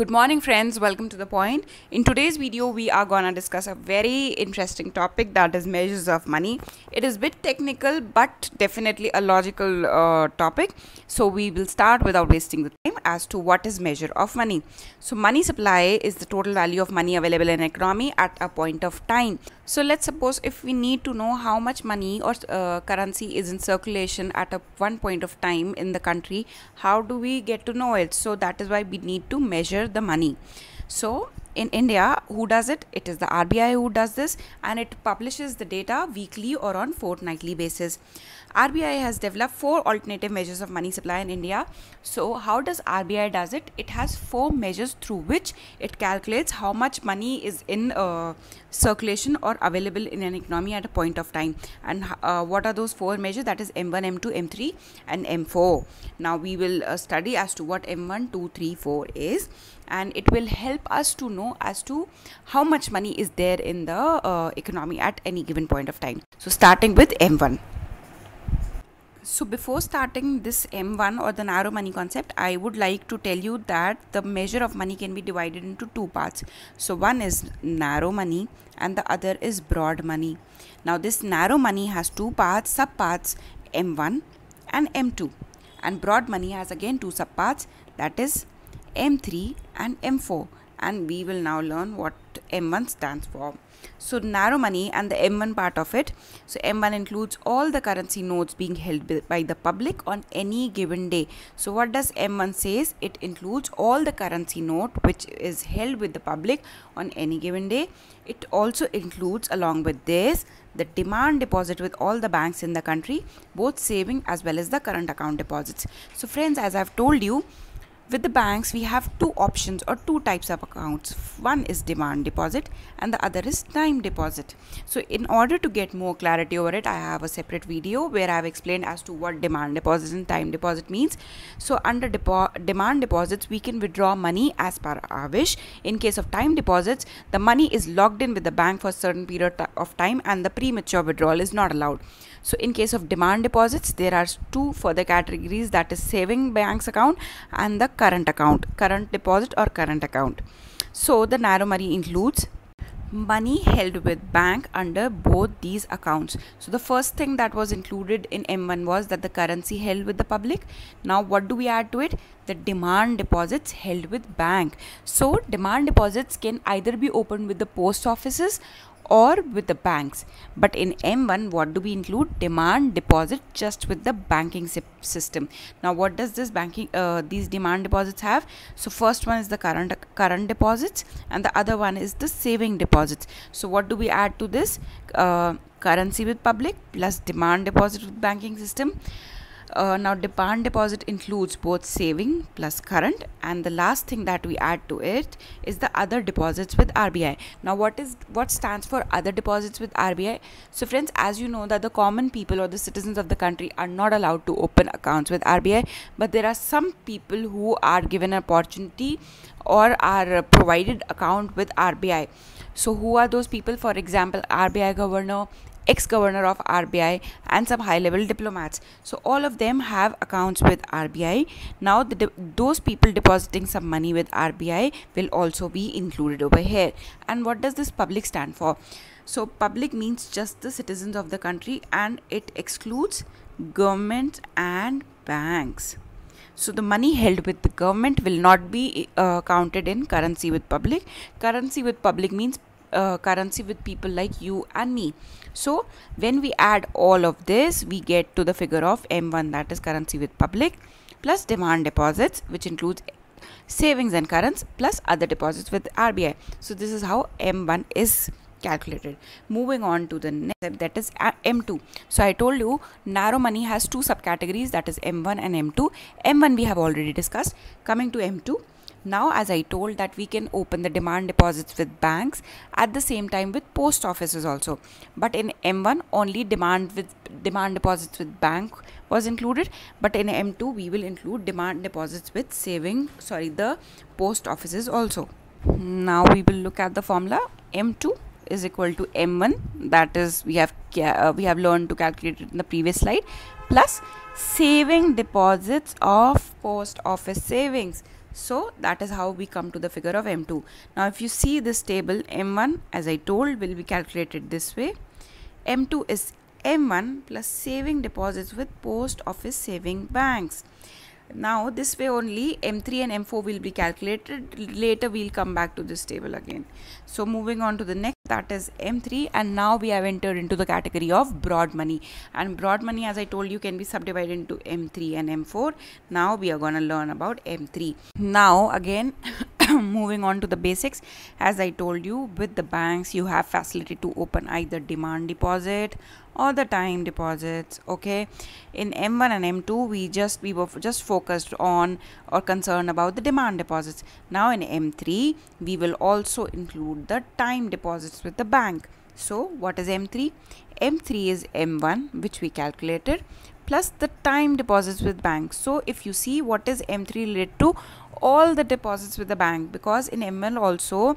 Good morning friends, welcome to the point. In today's video we are gonna discuss a very interesting topic, that is measures of money. It is a bit technical but definitely a logical topic. So we will start without wasting the time as to what is measure of money. So money supply is the total value of money available in economy at a point of time. So let's suppose if we need to know how much money or currency is in circulation at a one point of time in the country, how do we get to know it? So that is why we need to measure the money. So in India, who does it? It is the RBI who does this, and it publishes the data weekly or on fortnightly basis. RBI has developed 4 alternative measures of money supply in India. So how does RBI does it? It has 4 measures through which it calculates how much money is in circulation or available in an economy at a point of time. And what are those 4 measures? That is M1, M2, M3 and M4. Now we will study as to what M1, 2, 3, 4 is, and it will help us to know as to how much money is there in the economy at any given point of time. So starting with M1. So before starting this M1 or the narrow money concept, I would like to tell you that the measure of money can be divided into 2 parts. So one is narrow money and the other is broad money. Now this narrow money has 2 parts, subparts M1 and M2, and broad money has again 2 subparts, that is M3 and M4, and we will now learn what M1 stands for. So narrow money and the M1 part of it. So M1 includes all the currency notes being held by the public on any given day. So what does M1 says? It includes all the currency note which is held with the public on any given day. It also includes along with this the demand deposit with all the banks in the country, both saving as well as the current account deposits. So friends, as I've told you, with the banks we have 2 options or 2 types of accounts. One is demand deposit and the other is time deposit. So in order to get more clarity over it, I have a separate video where I have explained as to what demand deposit and time deposit means. So under demand deposits we can withdraw money as per our wish. In case of time deposits, the money is locked in with the bank for a certain period of time and the premature withdrawal is not allowed. So in case of demand deposits, there are 2 further categories, that is saving banks account and the current account, current deposit or current account. So the narrow money includes money held with bank under both these accounts. So the first thing that was included in M1 was that the currency held with the public. Now what do we add to it? The demand deposits held with bank. So demand deposits can either be opened with the post offices or with the banks, but in M1 what do we include? Demand deposit just with the banking system. Now what does this these demand deposits have? So first one is the current deposits and the other one is the saving deposits. So what do we add to this? Currency with public plus demand deposit with banking system. Now demand deposit includes both saving plus current, and the last thing that we add to it is the other deposits with RBI. Now what stands for other deposits with RBI? So friends, as you know that the common people or the citizens of the country are not allowed to open accounts with RBI, but there are some people who are given an opportunity or are provided account with RBI. So who are those people? For example, RBI governor, ex-governor of RBI and some high-level diplomats. So all of them have accounts with RBI. Now those people depositing some money with RBI will also be included over here. And what does this public stand for? So public means just the citizens of the country, and it excludes government and banks. So the money held with the government will not be counted in currency with public. Currency with public means currency with people like you and me. So when we add all of this, we get to the figure of M1, that is currency with public plus demand deposits, which includes savings and currents plus other deposits with RBI. So this is how M1 is calculated. Moving on to the next step, that is M2. So I told you narrow money has 2 subcategories, that is M1 and M2. M1 we have already discussed. Coming to M2, now as I told that we can open the demand deposits with banks at the same time with post offices also, but in M1 only demand deposits with bank was included, but in M2 we will include demand deposits with the post offices also. Now we will look at the formula. M2 is equal to M1, that is we have learned to calculate it in the previous slide, plus saving deposits of post office savings. So that is how we come to the figure of M2. Now if you see this table, M1 as I told will be calculated this way. M2 is M1 plus saving deposits with post office saving banks. Now this way only M3 and M4 will be calculated. Later we'll come back to this table again. So moving on to the next, that is M3, and now we have entered into the category of broad money, and broad money, as I told you, can be subdivided into M3 and M4. Now we are going to learn about M3. Now again moving on to the basics, as I told you, with the banks you have facility to open either demand deposit or the time deposits. Okay, in M1 and M2 we were just focused on or concerned about the demand deposits. Now in M3 we will also include the time deposits with the bank. So what is M3? M3 is M1, which we calculated, plus the time deposits with banks. So if you see, what is M3 related to? All the deposits with the bank, because in M1 also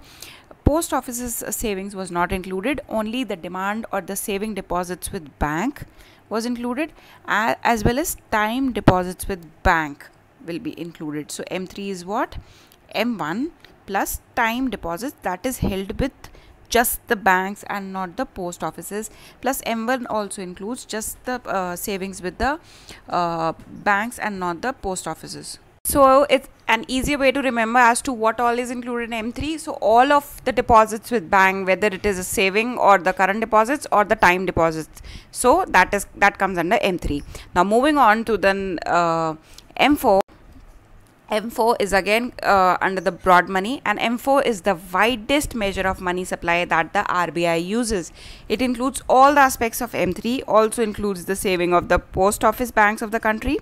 post office's savings was not included, only the demand or the saving deposits with bank was included, as well as time deposits with bank will be included. So M3 is what? M1 plus time deposits that is held with just the banks and not the post offices, plus M1 also includes just the savings with the banks and not the post offices. So it's an easier way to remember as to what all is included in M3. So all of the deposits with bank, whether it is a saving or the current deposits or the time deposits, so that comes under M3. Now moving on to the M4. M4 is again under the broad money, and M4 is the widest measure of money supply that the RBI uses. It includes all the aspects of M3, also includes the saving of the post office banks of the country,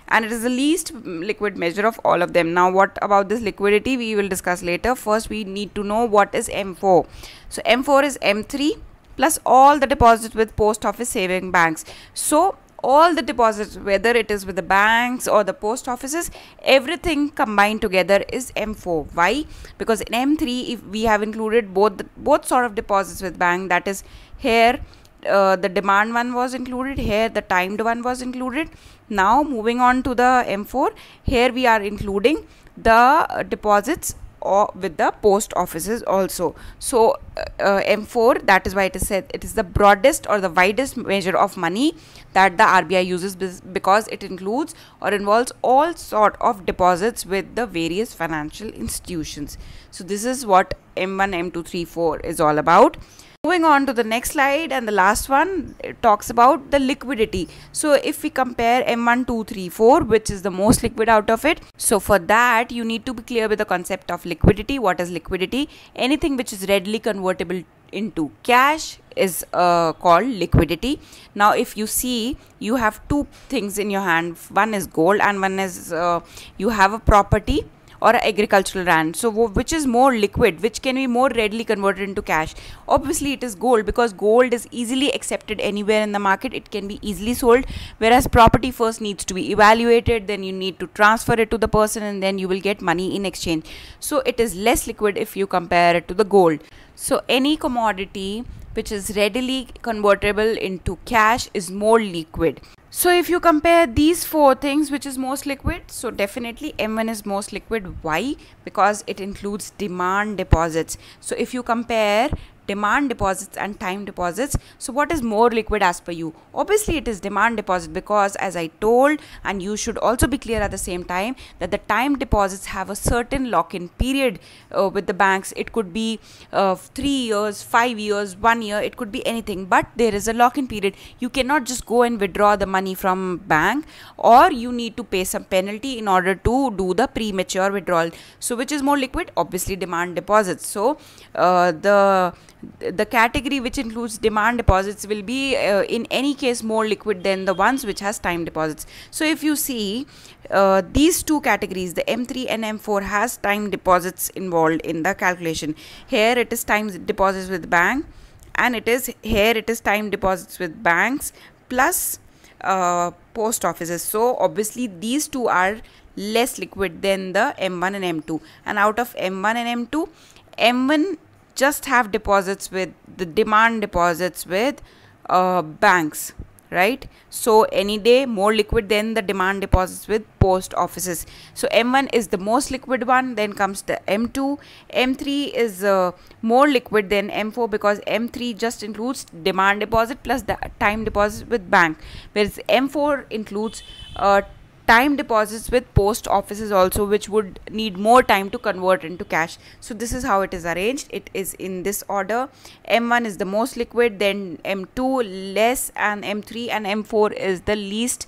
and it is the least liquid measure of all of them. Now what about this liquidity we will discuss later. First we need to know what is M4. So M4 is M3 plus all the deposits with post office saving banks. So all the deposits, whether it is with the banks or the post offices, everything combined together is M4. Why? Because in M3 if we have included both sort of deposits with bank, that is here the demand one was included, here the timed one was included. Now moving on to the M4, here we are including the deposits or with the post offices also. So M4, that is why it is said it is the broadest or the widest measure of money that the RBI uses, because it includes or involves all sort of deposits with the various financial institutions. So this is what M1, M2, 3, 4 is all about. Moving on to the next slide, and the last one, it talks about the liquidity. So if we compare M1, 2, 3, 4, which is the most liquid out of it, so for that you need to be clear with the concept of liquidity. What is liquidity? Anything which is readily convertible into cash is called liquidity. Now if you see, you have two things in your hand. One is gold and one is you have a property or agricultural land. So which is more liquid, which can be more readily converted into cash? Obviously it is gold, because gold is easily accepted anywhere in the market, it can be easily sold, whereas property first needs to be evaluated, then you need to transfer it to the person, and then you will get money in exchange. So it is less liquid if you compare it to the gold. So any commodity which is readily convertible into cash is more liquid. So if you compare these four things, which is most liquid, so definitely M1 is most liquid. Why? Because it includes demand deposits. So if you compare demand deposits and time deposits, so what is more liquid as per you? Obviously it is demand deposit, because as I told, and you should also be clear at the same time, that the time deposits have a certain lock-in period with the banks. It could be 3 years, 5 years, 1 year, it could be anything, but there is a lock-in period. You cannot just go and withdraw the money from bank, or you need to pay some penalty in order to do the premature withdrawal. So which is more liquid? Obviously demand deposits. So the category which includes demand deposits will be in any case more liquid than the ones which has time deposits. So if you see these two categories, the M3 and M4 has time deposits involved in the calculation. Here it is time deposits with bank, and it is time deposits with banks plus post offices. So obviously these two are less liquid than the M1 and M2, and out of M1 and M2, M1 just have deposits with the demand deposits with banks, right? So any day more liquid than the demand deposits with post offices. So M1 is the most liquid one, then comes the M2. M3 is more liquid than M4 because M3 just includes demand deposit plus the time deposit with bank, whereas M4 includes time deposits with post offices also, which would need more time to convert into cash. So this is how it is arranged. It is in this order. M1 is the most liquid, then M2 less, and M3 and M4 is the least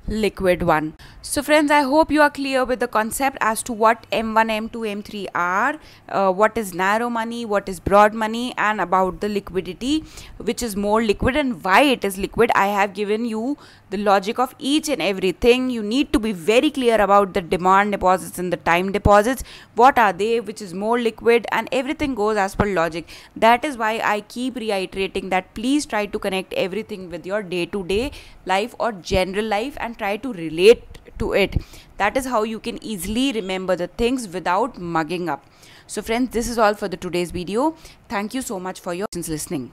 liquid one. So friends, I hope you are clear with the concept as to what M1, M2, M3 are, what is narrow money, what is broad money, and about the liquidity, which is more liquid and why it is liquid. I have given you the logic of each and everything. You need to be very clear about the demand deposits and the time deposits. What are they, which is more liquid, and everything goes as per logic. That is why I keep reiterating that please try to connect everything with your day-to-day life or general life and try to relate to it. That is how you can easily remember the things without mugging up. So friends, this is all for the today's video. Thank you so much for your listening.